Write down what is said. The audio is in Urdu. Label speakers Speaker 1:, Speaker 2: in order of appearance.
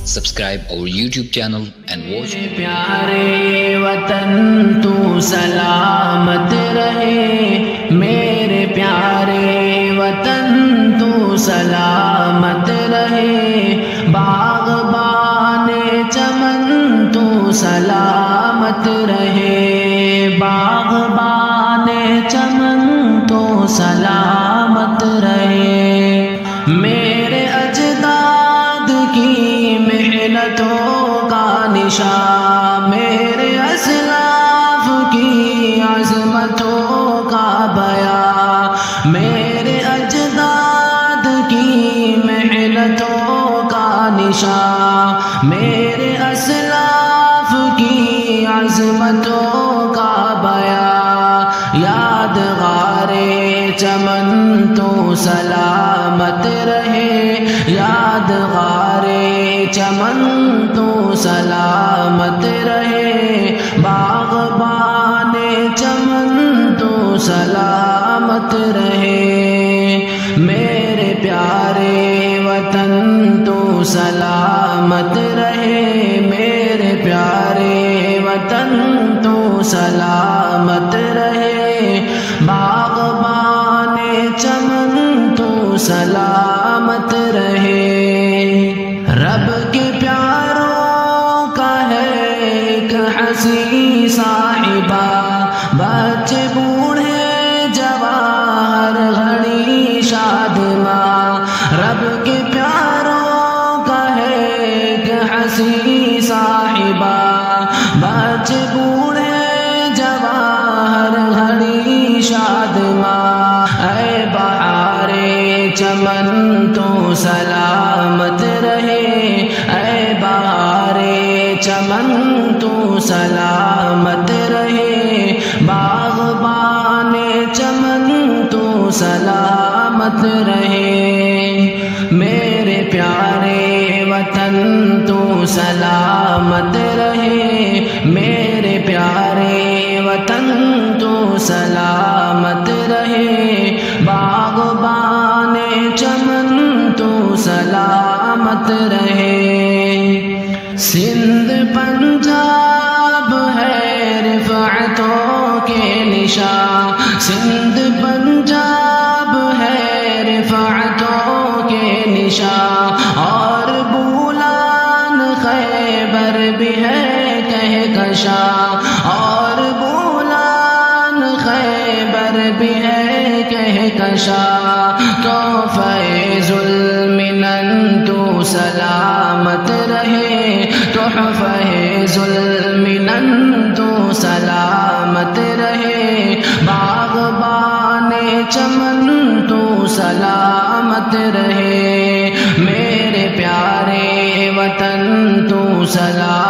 Speaker 1: subscribe our YouTube channel and watch.
Speaker 2: پیارے وطن تو سلامت رہے، میرے پیارے وطن تو سلامت رہے، باغبان چمن تو سلامت رہے، باغبان چمن تو سلامت رہے، میرے اجداد کی محنتوں کا نشان، میرے اسلاف کی عظمتوں کا بیان، میرے اجداد کی محنتوں کا نشان، میرے اسلاف کی عظمتوں کا بیان، یادگار چمن تو سلامت رہے، یادگار چمن تو سلامت رہے، باغبان چمن تو سلامت رہے، میرے پیارے وطن تو سلامت رہے، میرے پیارے وطن تو سلامت رہے، باغبان چمن تو سلامت رہے، رب کے پیاروں کا ہے ایک حسین صاحبہ، بچے بوڑھے جوان ہر گھڑی شادماں، رب کے پیاروں کا ہے ایک حسین صاحبہ، بچے بوڑھے جوان ہر گھڑی شادماں، اے بہار چمن تو سلامت رہے، اے بہار چمن تو سلامت رہے، باغبان چمن تو سلامت رہے، میرے پیارے وطن تو سلامت رہے، میرے پیارے وطن تو سلامت رہے، باغبان چمن تو سلامت رہے، سندھ پنجاب ہے رفعتوں کے نشان، سندھ پنجاب ہے رفعتوں کے نشان، اور بولان خیبر بھی ہے کہکشاں، اور بولان خیبر بھی ہے کہکشاں، تو فیض المنن تو سلامت رہے، تو فیض المنن تو سلامت رہے، باغبان چمن تو سلامت رہے، میرے پیارے وطن تو سلامت